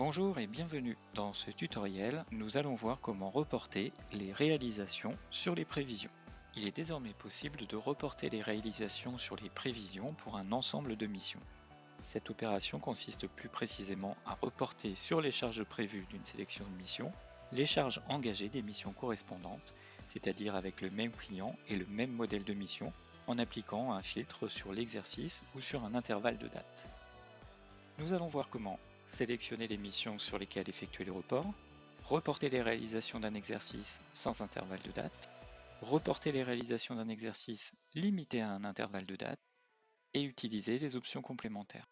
Bonjour et bienvenue. Dans ce tutoriel, nous allons voir comment reporter les réalisations sur les prévisions. Il est désormais possible de reporter les réalisations sur les prévisions pour un ensemble de missions. Cette opération consiste plus précisément à reporter sur les charges prévues d'une sélection de missions les charges engagées des missions correspondantes, c'est-à-dire avec le même client et le même modèle de mission, en appliquant un filtre sur l'exercice ou sur un intervalle de date. Nous allons voir comment sélectionner les missions sur lesquelles effectuer les reports, reporter les réalisations d'un exercice sans intervalle de date, reporter les réalisations d'un exercice limité à un intervalle de date, et utiliser les options complémentaires.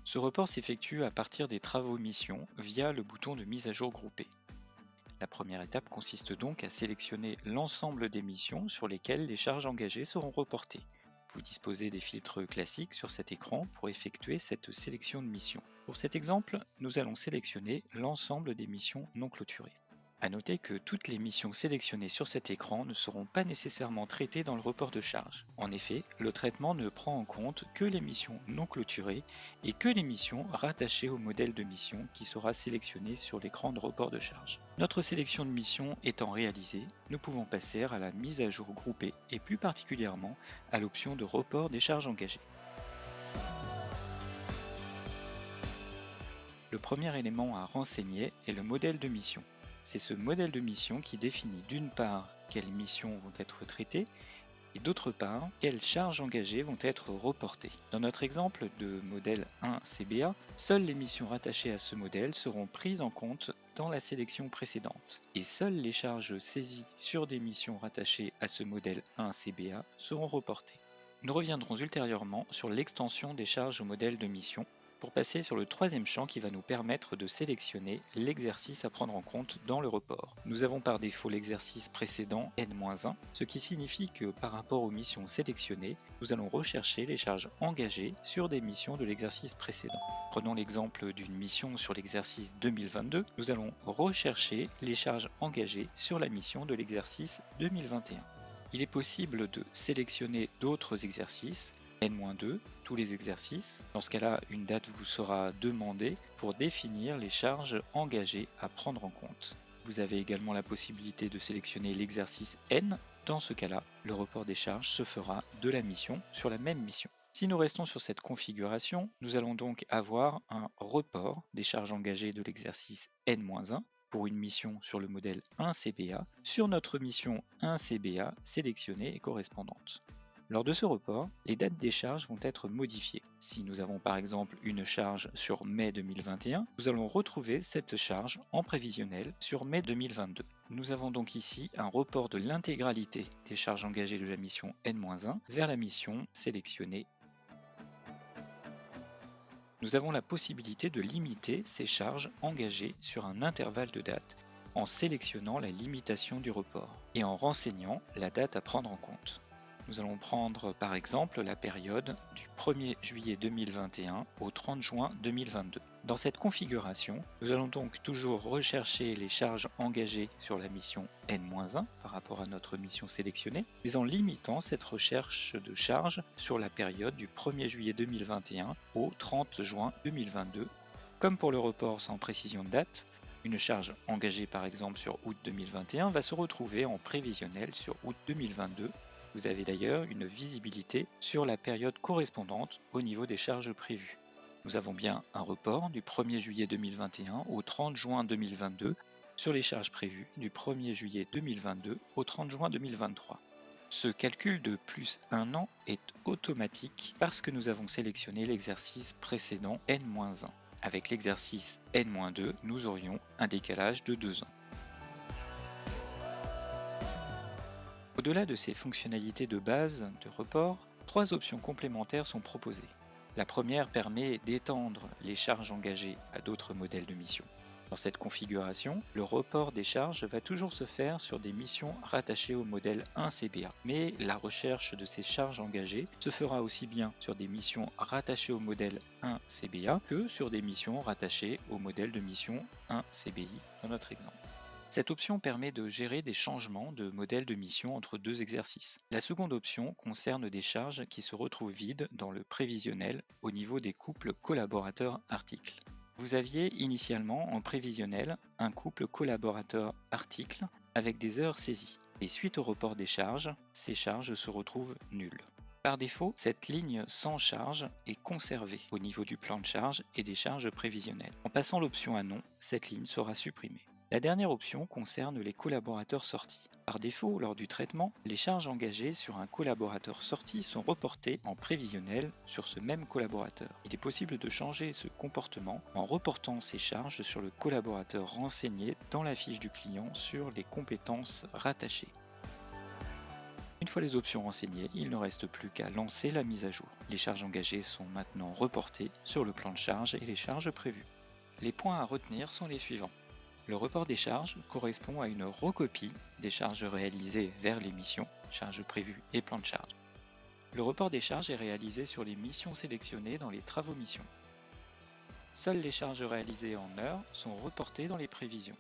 Ce report s'effectue à partir des travaux missions via le bouton de mise à jour groupé. La première étape consiste donc à sélectionner l'ensemble des missions sur lesquelles les charges engagées seront reportées. Vous disposez des filtres classiques sur cet écran pour effectuer cette sélection de missions. Pour cet exemple, nous allons sélectionner l'ensemble des missions non clôturées. A noter que toutes les missions sélectionnées sur cet écran ne seront pas nécessairement traitées dans le report de charge. En effet, le traitement ne prend en compte que les missions non clôturées et que les missions rattachées au modèle de mission qui sera sélectionné sur l'écran de report de charge. Notre sélection de missions étant réalisée, nous pouvons passer à la mise à jour groupée et plus particulièrement à l'option de report des charges engagées. Le premier élément à renseigner est le modèle de mission. C'est ce modèle de mission qui définit d'une part quelles missions vont être traitées et d'autre part quelles charges engagées vont être reportées. Dans notre exemple de modèle 1 CBA, seules les missions rattachées à ce modèle seront prises en compte dans la sélection précédente et seules les charges saisies sur des missions rattachées à ce modèle 1 CBA seront reportées. Nous reviendrons ultérieurement sur l'extension des charges au modèle de mission pour passer sur le troisième champ qui va nous permettre de sélectionner l'exercice à prendre en compte dans le report. Nous avons par défaut l'exercice précédent N-1, ce qui signifie que par rapport aux missions sélectionnées, nous allons rechercher les charges engagées sur des missions de l'exercice précédent. Prenons l'exemple d'une mission sur l'exercice 2022, nous allons rechercher les charges engagées sur la mission de l'exercice 2021. Il est possible de sélectionner d'autres exercices, N-2, tous les exercices. Dans ce cas-là, une date vous sera demandée pour définir les charges engagées à prendre en compte. Vous avez également la possibilité de sélectionner l'exercice N. Dans ce cas-là, le report des charges se fera de la mission sur la même mission. Si nous restons sur cette configuration, nous allons donc avoir un report des charges engagées de l'exercice N-1 pour une mission sur le modèle 1 CBA sur notre mission 1 CBA sélectionnée et correspondante. Lors de ce report, les dates des charges vont être modifiées. Si nous avons par exemple une charge sur mai 2021, nous allons retrouver cette charge en prévisionnel sur mai 2022. Nous avons donc ici un report de l'intégralité des charges engagées de la mission N-1 vers la mission sélectionnée. Nous avons la possibilité de limiter ces charges engagées sur un intervalle de date en sélectionnant la limitation du report et en renseignant la date à prendre en compte. Nous allons prendre par exemple la période du 1er juillet 2021 au 30 juin 2022. Dans cette configuration, nous allons donc toujours rechercher les charges engagées sur la mission N-1 par rapport à notre mission sélectionnée, mais en limitant cette recherche de charges sur la période du 1er juillet 2021 au 30 juin 2022. Comme pour le report sans précision de date, une charge engagée par exemple sur août 2021 va se retrouver en prévisionnel sur août 2022. Vous avez d'ailleurs une visibilité sur la période correspondante au niveau des charges prévues. Nous avons bien un report du 1er juillet 2021 au 30 juin 2022 sur les charges prévues du 1er juillet 2022 au 30 juin 2023. Ce calcul de plus 1 an est automatique parce que nous avons sélectionné l'exercice précédent N-1. Avec l'exercice N-2, nous aurions un décalage de 2 ans. Au-delà de ces fonctionnalités de base de report, 3 options complémentaires sont proposées. La première permet d'étendre les charges engagées à d'autres modèles de mission. Dans cette configuration, le report des charges va toujours se faire sur des missions rattachées au modèle 1 CBA, mais la recherche de ces charges engagées se fera aussi bien sur des missions rattachées au modèle 1 CBA que sur des missions rattachées au modèle de mission 1 CBI dans notre exemple. Cette option permet de gérer des changements de modèle de mission entre deux exercices. La seconde option concerne des charges qui se retrouvent vides dans le prévisionnel au niveau des couples collaborateurs-articles. Vous aviez initialement en prévisionnel un couple collaborateur-article avec des heures saisies. Et suite au report des charges, ces charges se retrouvent nulles. Par défaut, cette ligne sans charge est conservée au niveau du plan de charge et des charges prévisionnelles. En passant l'option à non, cette ligne sera supprimée. La dernière option concerne les collaborateurs sortis. Par défaut, lors du traitement, les charges engagées sur un collaborateur sorti sont reportées en prévisionnel sur ce même collaborateur. Il est possible de changer ce comportement en reportant ces charges sur le collaborateur renseigné dans la fiche du client sur les compétences rattachées. Une fois les options renseignées, il ne reste plus qu'à lancer la mise à jour. Les charges engagées sont maintenant reportées sur le plan de charge et les charges prévues. Les points à retenir sont les suivants. Le report des charges correspond à une recopie des charges réalisées vers les missions, charges prévues et plan de charge. Le report des charges est réalisé sur les missions sélectionnées dans les travaux missions. Seules les charges réalisées en heures sont reportées dans les prévisions.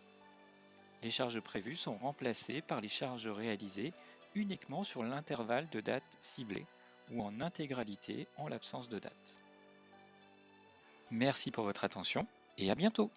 Les charges prévues sont remplacées par les charges réalisées uniquement sur l'intervalle de date ciblée ou en intégralité en l'absence de date. Merci pour votre attention et à bientôt!